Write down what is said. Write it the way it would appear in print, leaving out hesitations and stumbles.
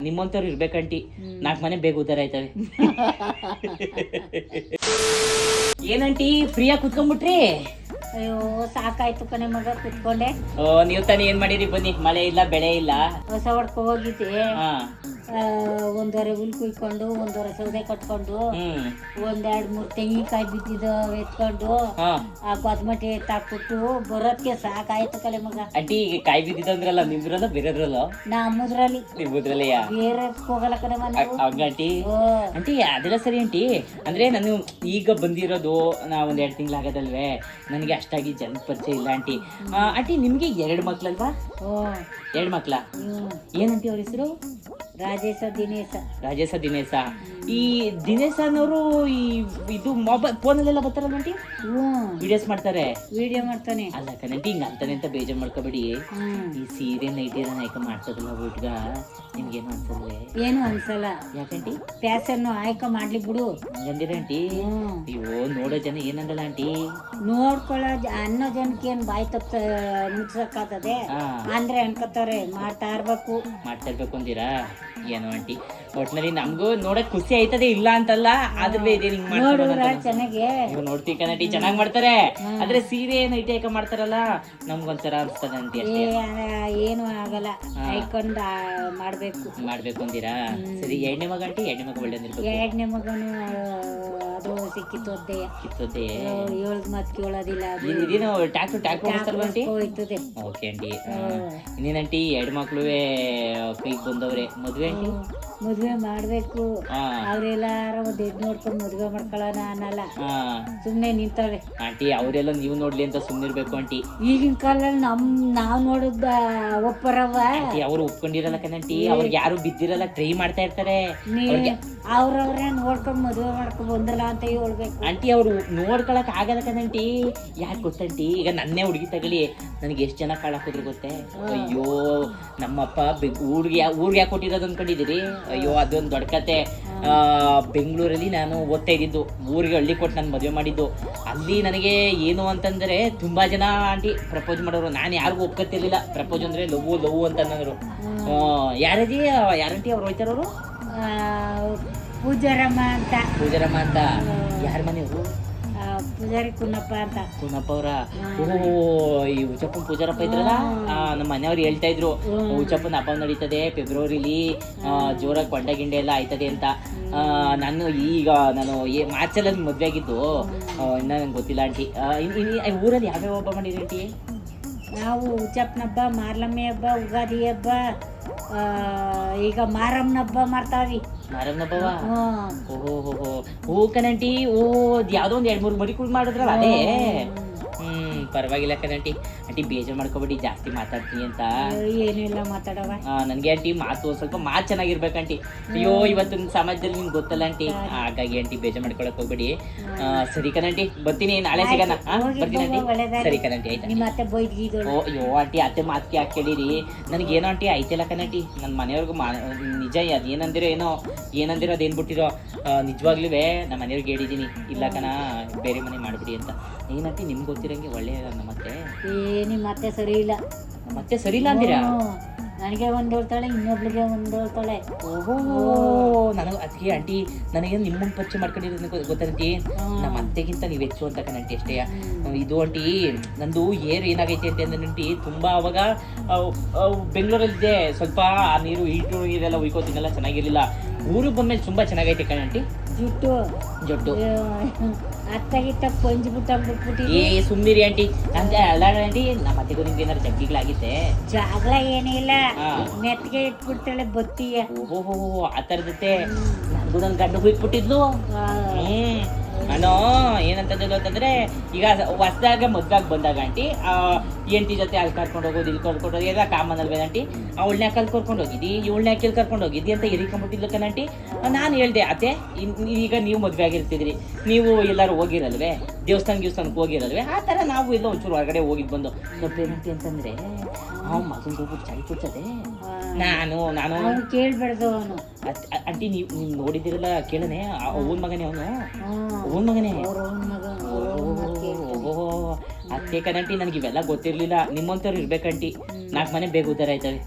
ನಿಮ್ಮಂತವ್ರು ಇರ್ಬೇಕಂಟಿ 4 ಮನೆ ಬೇಗ ಉದ್ದಾರ ಆಯ್ತವೆ. ಏನಂಟಿ ಫ್ರೀಯಾಗಿ ಕುತ್ಕೊಂಡ್ಬಿಟ್ರಿ? ಅಯ್ಯೋ ಸಾಕಾಯ್ತು ಕಣೆ ಮಗ ಕುತ್ಕೊಂಡೆ. ನೀವು ತಾನೇ ಏನ್ ಮಾಡಿರಿ? ಬನ್ನಿ, ಮಳೆ ಇಲ್ಲ ಬೆಳೆ ಇಲ್ಲ. ಹೊಸ ಹೊಡ್ಕೊ ಹೋಗಿದ್ದೆ. ಒಂದೂವರೆ ಹುಲ್ ಕುಯ್ಕೊಂಡು, ಒಂದೂವರೆ ಸೌದೆ ಕಟ್ಕೊಂಡು, 1-2-3 ತೆಂಗಿನಕಾಯಿ ಬಿದ್ದಿದ್ದಾವೆ ಎತ್ಕೊಂಡು, ಆ ಕೊತ್ಮಟಿ ಎತ್ತಾಕ್ಬಿಟ್ಟು ಬರೋದ್ಕೆ ಸಾಕಾಯ್ತು ಕಲೆ ಮಗ. ಅಂಟಿ ಈಗ ಕಾಯಿ ಬಿದ್ದಿದ್ದಂದ್ರಲ್ಲ, ನಿಮ್ದ್ರಲ್ಲ ಬೇರೆದ್ರಲ್ಲ? ನಮ್ಮದ್ರಲ್ಲಿ. ನಿಮ್ಮದ್ರಲ್ಲಿ ಬೇರೆ ಹೋಗಲ್ಲ ಕಡೆ ಮನೆ. ಆಂಟಿ ಅಂಟಿ ಅದೆಲ್ಲ ಸರಿ ಆಂಟಿ. ಅಂದ್ರೆ ನಾನು ಈಗ ಬಂದಿರೋದು ಒಂದ್ 2 ತಿಂಗಳಾಗದಲ್ವೇ, ನನಗೆ ಅಷ್ಟಾಗಿ ಜನ ಪರಿಚಯ ಇಲ್ಲ ಆಂಟಿ. ಆಂಟಿ ನಿಮ್ಗೆ 2 ಮಕ್ಳಲ್ವಾ? 2 ಮಕ್ಳ? ಏನಂಟಿ ಅವ್ರ ಹೆಸರು? ರಾಜೇಶ ದಿನೇಶ. ಈ ದಿನೇಶ ಅನ್ನೋರು ಇದು ಮೊಬೈಲ್ ಫೋನಲ್ಲೆಲ್ಲ ಬರ್ತಾರಲ್ಲ ಆಂಟಿ, ವಿಡಿಯೋಸ್ ಮಾಡ್ತಾರೆ. ವಿಡಿಯೋ ಮಾಡ್ತಾನೆ ಅಲ್ಲ ಕಣಂಟಿ, ಹಿಂಗ ಅಂತಾನೆ ಅಂತ ಬೇಜಾರ್ ಮಾಡ್ಕೋಬೇಡಿ. ಈ ಸೀರೆ ನೈಟಿ ನಾಯಕ ಮಾಡ್ತದಲ್ಲ ಹುಡ್ಗ, ನಿಮ್ಗೇನು ಅನ್ಸಲ್ವೇ? ಏನು ಅನ್ಸಲ್ಲ. ಯಾಕಂಟಿ? ಪ್ಯಾಸನ್ ಆಯ್ಕೆ ಮಾಡ್ಲಿ ಬಿಡು. ಹಂಗಂದಿರ ಆಂಟಿ? ಅಯ್ಯೋ ನೋಡೋ ಜನ ಏನಂದಲ್ಲ ಆಂಟಿ? ನೋಡ್ಕೊಳ್ಳೋ ಅನ್ನೋ ಜನಕ್ಕೆ ಏನ್ ಬಾಯಿ ತಪ್ಪ ಮುಟ್ಸಕ್ಕಾಗ್ತದೆ ಅಂದ್ರೆ ಅನ್ಕೋತಾರೆ. ಮಾಡ್ತಾ ಇರ್ಬೇಕು ಅಂತೀರಾ? ಏನೋ ಆಂಟಿ, ಒಟ್ನಲ್ಲಿ ನಮ್ಗೂ ನೋಡಕ್ ಖುಷಿ ಆಯ್ತದೆ, ಇಲ್ಲ ಅಂತಲ್ಲ. ಆದ್ರೆ ಇದೇ ಹಿಂಗ್ ಚೆನ್ನಾಗಿ ನೋಡ್ತೀವಿ ಕಣಟಿ, ಚೆನ್ನಾಗ್ ಮಾಡ್ತಾರೆ. ಆದ್ರೆ ಸೀರೆ ನೈಟಿ ಹಾಕ ಮಾಡ್ತಾರಲ್ಲ, ನಮ್ಗೊಂಥರ ಅನ್ಸ್ತದ ಅಂತಿ. ಏನು ಆಗಲ್ಲ, ಹಾಕೊಂಡ್ ಮಾಡ್ಬೇಕು ಅಂತೀರಾ? ಸರಿ. 2ನೇ ಮಗ ಆಂಟಿ? 2ನೇ ಮಗ ಒಳ್ಳೆ 2ನೇ ಮಗನು ಅದು ಸಿಕ್ಕಿತ್ತೋದ್ದೆ 7 ಮಾತ್ ಕೇಳೋದಿಲ್ಲ. ಇದೇನು ಟ್ಯಾಕ್ಟರ್ ಹೋಯ್ತದೆ. Okay aunty. ಇನ್ನೇನಂಟಿ 2 ಮಕ್ಳುವೆ ಕೈಗೆ ಬಂದವ್ರೆ. ಮದ್ವೆ ಆಂಟಿ? ಮದ್ವೆ ಮಾಡ್ಬೇಕು. ಅವ್ರೆಲ್ಲಾರ ಒಂದ್ ನೋಡ್ಕೊಂಡ್ ಮದ್ವೆ ಮಾಡ್ಕೊಳ್ಳೋಣ ಅನ್ನಲ್ಲ, ಸುಮ್ನೆ ನಿಂತವ್ರೆ. ಆಂಟಿ ಅವರೆಲ್ಲ ನೀವು ನೋಡ್ಲಿ ಅಂತ ಸುಮ್ನಿರ್ಬೇಕು ಆಂಟಿ. ಈಗಿನ ಕಾಲದಲ್ಲಿ ನಾವ್ ನೋಡಿದ ಒಪ್ಪರವ ಅವ್ರು ಒಪ್ಕೊಂಡಿರಲ್ಲ ಕಣಂಟಿ. ಅವ್ರಿಗೆ ಯಾರು ಬಿದ್ದಿರಲ್ಲ, ಟ್ರೈ ಮಾಡ್ತಾ ಇರ್ತಾರೆ. ಅವ್ರವ್ರೇ ನೋಡ್ಕೊಂಡ್ ಮದ್ವೆ ಮಾಡ್ಕೊಂಡ್ ಬಂದಲ್ಲ ಅಂತ ಹೇಳ್ಬೇಕು ಆಂಟಿ. ಅವ್ರು ನೋಡ್ಕೊಳಕ್ ಆಗಲ್ಲ ಕಣಂಟಿ. ಯಾಕೆ ಗೊತ್ತಂಟಿ, ಈಗ ನನ್ನೇ ಹುಡುಗಿ ತಗೊಳ್ಳಿ, ನನಗೆ ಎಷ್ಟು ಜನ ಕಾಳು ಹಾಕಿದ್ರು ಗೊತ್ತೇ? ಅಯ್ಯೋ ನಮ್ಮಪ್ಪ ಊರಿಗೆ ಯಾಕೆ ಕೊಟ್ಟಿರೋದು ಅನ್ಕೊಂಡಿದ್ದೀರಿ? ಅಯ್ಯೋ ಅದೊಂದು ದೊಡ್ಡ ಕತೆ. ಬೆಂಗಳೂರಲ್ಲಿ ನಾನು ಓದ್ತಾ ಇದ್ದಿದ್ದು, ಊರಿಗೆ ಹಳ್ಳಿ ಕೊಟ್ಟು ನಾನು ಮದುವೆ ಮಾಡಿದ್ದು. ಅಲ್ಲಿ ನನಗೆ ಏನು ಅಂತಂದರೆ ತುಂಬಾ ಜನ ಆಂಟಿ ಪ್ರಪೋಸ್ ಮಾಡೋರು. ನಾನು ಯಾರಿಗೂ ಒಪ್ಕೊತಿರ್ಲಿಲ್ಲ. ಪ್ರಪೋಸ್ ಅಂದರೆ ಲವ್ ಅಂತ ಅನ್ನೋರು. ಯಾರಂಟಿ ಅವ್ರು ಹೋಯ್ತಾರವರು? ಪೂಜಾರಮ್ಮ ಅಂತ. ಯಾರ ಮನೆಯವರು? ಪೂಜಾರಿ ಕುನ್ನಪ್ಪ ಅಂತ. ಕುನ್ನಪ್ಪ ಅವರ? ಈ ಉಚ್ಚಪ್ಪನ ಪೂಜಾರಪ್ಪ ಇದ್ರಲ್ಲ, ನಮ್ಮ ಮನೆಯವ್ರು ಹೇಳ್ತಾ ಇದ್ರು, ಉಚ್ಚಪ್ಪನ ಹಬ್ಬ ನಡೀತದೆ ಫೆಬ್ರವರಿಲಿ, ಜೋರಾಗಿ ಕೊಂಡ ಗಿಂಡೆ ಎಲ್ಲ ಆಯ್ತದೆ ಅಂತ. ನಾನು ಮಾರ್ಚಲ್ಲಿ ಮದುವೆ ಆಗಿದ್ದು, ಇನ್ನ ನಂಗೆ ಗೊತ್ತಿಲ್ಲ ಆಂಟಿ. ಊರಲ್ಲಿ ಯಾವ್ಯಾವ ಹಬ್ಬ ಮಾಡಿದ್ರಿ ಆಂಟಿ? ನಾವು ಉಚ್ಚಪ್ಪನ ಹಬ್ಬ, ಮಾರ್ಲಮ್ಮೆ ಹಬ್ಬ, ಉಗಾದಿ ಹಬ್ಬ, ಈಗ ಮಾರಮ್ಮನ ಹಬ್ಬ ಮಾಡ್ತಾವ್ರಿ. ಮಾರಮ್ಮನ ಹಬ್ಬವಾ? ಓಹೋ ಕಣಂಟಿ. ಯಾವ್ದೋ ಒಂದ್ 2-3 ಮಡಿ ಕುಳ್ ಮಾಡಿದ್ರಲ್ಲ ಅದೇ? ಪರವಾಗಿಲ್ಲ ಕಣಂಟಿ. ಆಂಟಿ ಬೇಜಾರು ಮಾಡ್ಕೊಬೇಡಿ, ಜಾಸ್ತಿ ಮಾತಾಡ್ತೀನಿ ಅಂತ. ಏನಿಲ್ಲ ಮಾತಾಡವ. ನನ್ಗೆ ಆಂಟಿ ಸ್ವಲ್ಪ ಮಾತು ಚೆನ್ನಾಗಿರ್ಬೇಕಂಟಿ. ಅಯ್ಯೋ ಇವತ್ತಿನ ಸಮಾಜದಲ್ಲಿ ನಿಮ್ಗೆ ಗೊತ್ತಲ್ಲ ಆಂಟಿ, ಹಾಗಾಗಿ ಆಂಟಿ ಬೇಜಾರು ಮಾಡ್ಕೊಳಕ್ ಹೋಗ್ಬೇಡಿ. ಸರಿ ಕಣಂಟಿ, ಬರ್ತೀನಿ, ನಾಳೆ ಸಿಗೋಣ. ಬರ್ತೀನಿ ಆಂಟಿ. ಸರಿ ಕಣಂಟಿ, ಆಯ್ತಾ? ಅಯ್ಯೋ ಆಂಟಿ ಅತ್ತೆ ಮಾತ್ಗೆ ಯಾಕೆ ಕೇಳಿರಿ? ನನಗೇನೋ ಆಂಟಿ ಆಯ್ತಿಲ್ಲ ಕಣಂಟಿ. ನನ್ನ ಮನೆಯವ್ರಿಗೂ ನಿಜ ಅದೇನಂದಿರೋ ಏನಂದಿರೋ ಅದೇನು ಬಿಟ್ಟಿರೋ, ನಿಜವಾಗ್ಲೂ ನಮ್ಮ ಮನೆಯವ್ರಿಗೆ ಹೇಳಿದ್ದೀನಿ, ಇಲ್ಲ ಕಣ ಬೇರೆ ಮನೆ ಮಾಡ್ಬಿಡಿ ಅಂತ. ಏನಂಟಿ ನಿಮ್ಗೆ ಗೊತ್ತಿರಂಗೆ ಒಳ್ಳೆಯ ನಮ್ಮತ್ತೆ? ನಿಮ್ಮ ಅತ್ತೆ ಸರಿ ಇಲ್ಲ. ಮತ್ತೆ ಸರಿ ಇಲ್ಲ ಅಂತೀರಾ? ನನಗೆ ಒಂದು ಹೇಳ್ತಾಳೆ, ಇನ್ನೊಬ್ಳಿಗೆ ಒಂದು ಹೇಳ್ತಾಳೆ. ಓಹೋ, ನನಗೆ ಅದಕ್ಕೆ ಆಂಟಿ ನನಗೆ ನಿಮ್ಮನ್ನು ಪರಿಚಯ ಮಾಡ್ಕೊಂಡಿರೋದು ಗೊತ್ತಂಟಿ. ನಮ್ಮ ಅತ್ತೆಗಿಂತ ನೀವು ಹೆಚ್ಚು ಅಂತ ಕಣಂಟಿ ಅಷ್ಟೇ. ಇದು ಆಂಟಿ ನಂದು ಏನಾಗೈತೆ ಅಂತಂದ್ರಂಟಿ, ತುಂಬ ಅವಾಗ ಬೆಂಗಳೂರಲ್ಲಿದ್ದೆ. ಸ್ವಲ್ಪ ಆ ನೀರೆಲ್ಲ ಉಯ್ಕೋತೀನಲ್ಲ, ಚೆನ್ನಾಗಿರ್ಲಿಲ್ಲ. ಊರಿಗೆ ಬಂದ್ಮೇಲೆ ತುಂಬ ಚೆನ್ನಾಗೈತೆ ಕಣಂಟಿ. ಜೊಟ್ಟು ಅತ್ತಾಗಿತ್ತ ಕೊಂಜ್ಬಿಟ್ಟು ಸುಮ್ನಿರಿ ಆಂಟಿ. ಅಲ್ಲ ಆಂಟಿ, ನಮ್ಮ ಅತ್ತೆಗೂ ನಿಮ್ಗೆ ಏನಾರು ಜಗ್ಗಿಗಳಾಗಿತ್ತೆ? ಜಾಗಲ ಏನಿಲ್ಲ, ಮೆತ್ತಿಗೆ ಇಟ್ಬಿಡ್ತಾಳೆ ಬತ್ತೀಯ. ಓಹೋ ಆ ಥರದತ್ತೆ. ನನಗೂ ನನ್ನ ಗಂಡು ಇಟ್ಬಿಟ್ಟಿದ್ಲು. ನಾನು ಏನಂತಂದ್ರೆ, ಈಗ ಹೊಸದಾಗ ಮದ್ವೆಗೆ ಬಂದಾಗ ಆಂಟಿ ಹೆಂಡತಿ ಜೊತೆ ಅಲ್ಲಿ ಕರ್ಕೊಂಡು ಹೋಗೋದು, ಇಲ್ಲಿ ಕರ್ಕೊಂಡು ಹೋಗಿ ಎಲ್ಲ ಕಾಮನ್ ಅಲ್ವೇ ಆಂಟಿ? ಅವಳನ್ನ ಕಲ್ಲಿ ಕರ್ಕೊಂಡು ಹೋಗಿದ್ದಿ, ಇವಳನ್ನ ಯಾಕೆ ಕರ್ಕೊಂಡು ಹೋಗಿದ್ದಿ ಅಂತ ಎರಿಕೊಂಡ್ಬಿಟ್ಟಿದ್ಲು ಕಣಂಟಿ. ನಾನು ಹೇಳ್ದೆ, ಅತ್ತೆ ಈಗ ನೀವು ಮದುವೆ ಆಗಿರ್ತಿದ್ರಿ, ನೀವು ಎಲ್ಲರೂ ಹೋಗಿರಲ್ವೇ, ದೇವಸ್ಥಾನಕ್ಕೆ ಹೋಗಿರಲ್ವೇ? ಆ ಥರ ನಾವು ಎಲ್ಲ ಒಂಚೂರು ಹೊರಗಡೆ ಹೋಗಿದ್ದು ಬಂದು. ಏನಂಟಿ ಅಂತಂದ್ರೆ, ಮಗನ ಹೋಗ್ಬಿಟ್ಟು ಚಳಿ ಕೊಡ್ತದೆ. ನಾನು ಕೇಳ್ಬಾರ್ದು ಅವನು. ಆಂಟಿ ನೀವು ನೋಡಿದಿರಲ್ಲ, ಕೇಳನೆ, ಅವನ ಮಗನೇ, ಅವನು ಅವನ ಮಗನೇ. ಮಗ ಓಹೋ, ಆ ಏಕಂದಂಟಿ ನನಗೆ ಇವೆಲ್ಲ ಗೊತ್ತಿರ್ಲಿಲ್ಲ. ನಿಮ್ಮಂತವ್ರು ಇರ್ಬೇಕಂಟಿ, 4 ಮನೆ ಬೇಗ ಉದ್ದಾರ ಆಯ್ತವೆ.